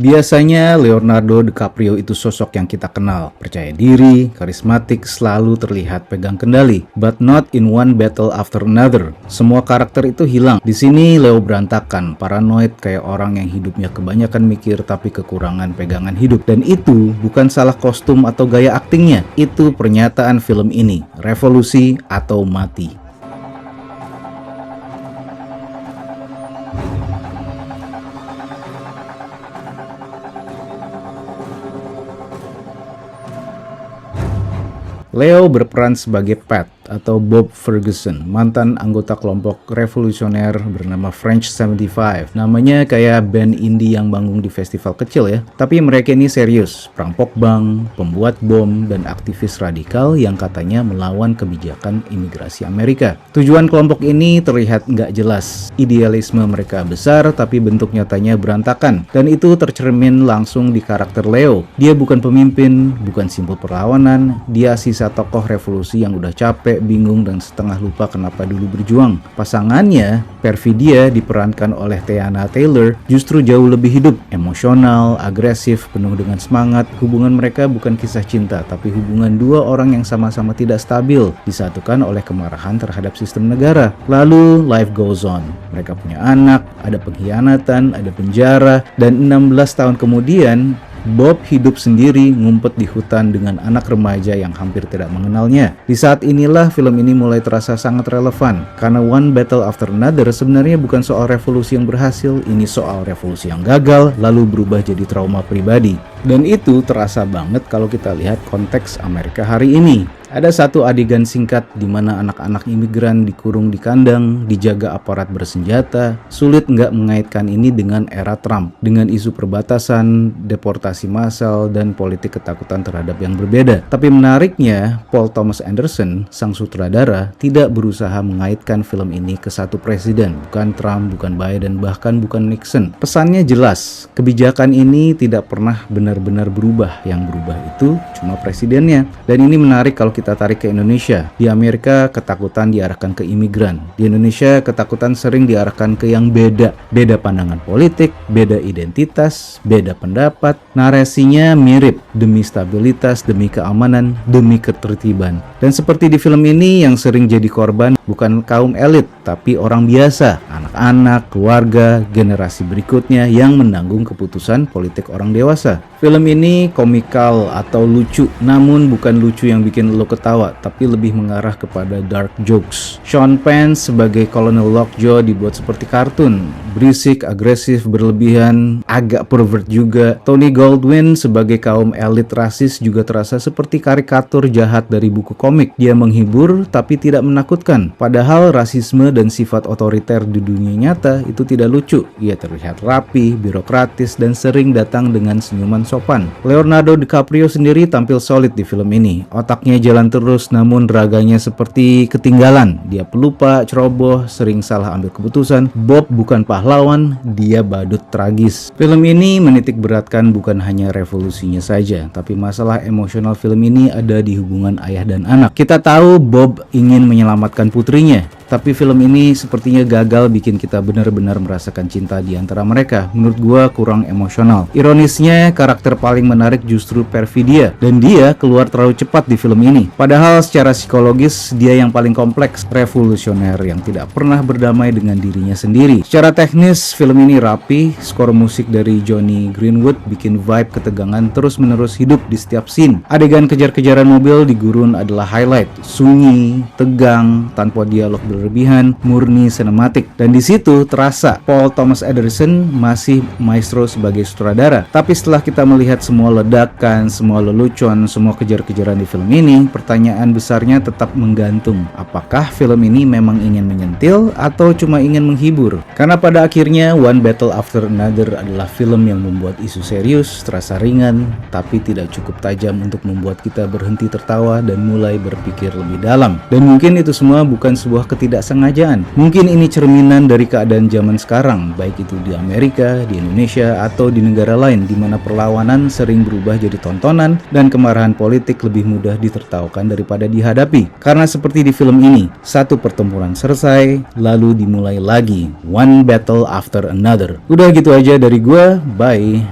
Biasanya Leonardo DiCaprio itu sosok yang kita kenal, percaya diri, karismatik, selalu terlihat pegang kendali. But not in One Battle After Another. Semua karakter itu hilang. Di sini Leo berantakan, paranoid kayak orang yang hidupnya kebanyakan mikir tapi kekurangan pegangan hidup. Dan itu bukan salah kostum atau gaya aktingnya, itu pernyataan film ini, revolusi atau mati. Leo berperan sebagai Pat atau Bob Ferguson, mantan anggota kelompok revolusioner bernama French 75. Namanya kayak band indie yang bangun di festival kecil ya. Tapi mereka ini serius, perampok bank, pembuat bom, dan aktivis radikal yang katanya melawan kebijakan imigrasi Amerika. Tujuan kelompok ini terlihat nggak jelas. Idealisme mereka besar, tapi bentuk nyatanya berantakan. Dan itu tercermin langsung di karakter Leo. Dia bukan pemimpin, bukan simbol perlawanan, dia sisa tokoh revolusi yang udah capek, bingung, dan setengah lupa kenapa dulu berjuang. Pasangannya, Perfidia, diperankan oleh Teyana Taylor, justru jauh lebih hidup, emosional, agresif, penuh dengan semangat. Hubungan mereka bukan kisah cinta, tapi hubungan dua orang yang sama-sama tidak stabil, disatukan oleh kemarahan terhadap sistem negara. Lalu, life goes on. Mereka punya anak, ada pengkhianatan, ada penjara, dan 16 tahun kemudian, Bob hidup sendiri ngumpet di hutan dengan anak remaja yang hampir tidak mengenalnya. Di saat inilah film ini mulai terasa sangat relevan, karena One Battle After Another sebenarnya bukan soal revolusi yang berhasil, ini soal revolusi yang gagal lalu berubah jadi trauma pribadi. Dan itu terasa banget kalau kita lihat konteks Amerika hari ini. Ada satu adegan singkat di mana anak-anak imigran dikurung di kandang, dijaga aparat bersenjata. Sulit nggak mengaitkan ini dengan era Trump, dengan isu perbatasan, deportasi massal, dan politik ketakutan terhadap yang berbeda. Tapi menariknya, Paul Thomas Anderson, sang sutradara, tidak berusaha mengaitkan film ini ke satu presiden, bukan Trump, bukan Biden, bahkan bukan Nixon. Pesannya jelas, kebijakan ini tidak pernah benar-benar berubah. Yang berubah itu cuma presidennya. Dan ini menarik kalau kita tarik ke Indonesia. Di Amerika ketakutan diarahkan ke imigran. Di Indonesia ketakutan sering diarahkan ke yang beda. Beda pandangan politik, beda identitas, beda pendapat. Narasinya mirip, demi stabilitas, demi keamanan, demi ketertiban. Dan seperti di film ini, yang sering jadi korban bukan kaum elit, tapi orang biasa, anak-anak, keluarga, generasi berikutnya yang menanggung keputusan politik orang dewasa. Film ini komikal atau lucu, namun bukan lucu yang bikin lo ketawa, tapi lebih mengarah kepada dark jokes. Sean Penn sebagai Colonel Lockjaw dibuat seperti kartun, berisik, agresif, berlebihan, agak pervert juga. Tony Goldwyn sebagai kaum elit rasis juga terasa seperti karikatur jahat dari buku komik. Dia menghibur tapi tidak menakutkan. Padahal rasisme dan sifat otoriter di dunia nyata itu tidak lucu. Ia terlihat rapi, birokratis, dan sering datang dengan senyuman sopan. Leonardo DiCaprio sendiri tampil solid di film ini. Otaknya jalan terus, namun raganya seperti ketinggalan. Dia pelupa, ceroboh, sering salah ambil keputusan. Bob bukan pahlawan, dia badut tragis. Film ini menitik beratkan bukan hanya revolusinya saja, tapi masalah emosional film ini ada di hubungan ayah dan anak. Kita tahu Bob ingin menyelamatkan putrinya, tapi film ini sepertinya gagal bikin kita benar-benar merasakan cinta di antara mereka. Menurut gua kurang emosional. Ironisnya, karakter paling menarik justru Perfidia, dan dia keluar terlalu cepat di film ini. Padahal secara psikologis dia yang paling kompleks, revolusioner yang tidak pernah berdamai dengan dirinya sendiri. Secara teknis, film ini rapi, skor musik dari Johnny Greenwood bikin vibe ketegangan terus-menerus hidup di setiap scene. Adegan kejar-kejaran mobil di gurun adalah highlight. Sunyi, tegang, tanpa dialog berlebihan, murni sinematik. Dan di situ terasa Paul Thomas Anderson masih maestro sebagai sutradara. Tapi setelah kita melihat semua ledakan, semua lelucon, semua kejar-kejaran di film ini, pertanyaan besarnya tetap menggantung. Apakah film ini memang ingin menyentil atau cuma ingin menghibur? Karena pada akhirnya One Battle After Another adalah film yang membuat isu serius terasa ringan, tapi tidak cukup tajam untuk membuat kita berhenti tertawa dan mulai berpikir lebih dalam. Dan mungkin itu semua bukan sebuah ketidaksengajaan. Mungkin ini cerminan dari keadaan zaman sekarang, baik itu di Amerika, di Indonesia, atau di negara lain di mana perlawanan sering berubah jadi tontonan dan kemarahan politik lebih mudah ditertawakan daripada dihadapi. Karena seperti di film ini, satu pertempuran selesai, lalu dimulai lagi. One battle after another. Udah gitu aja dari gua, bye.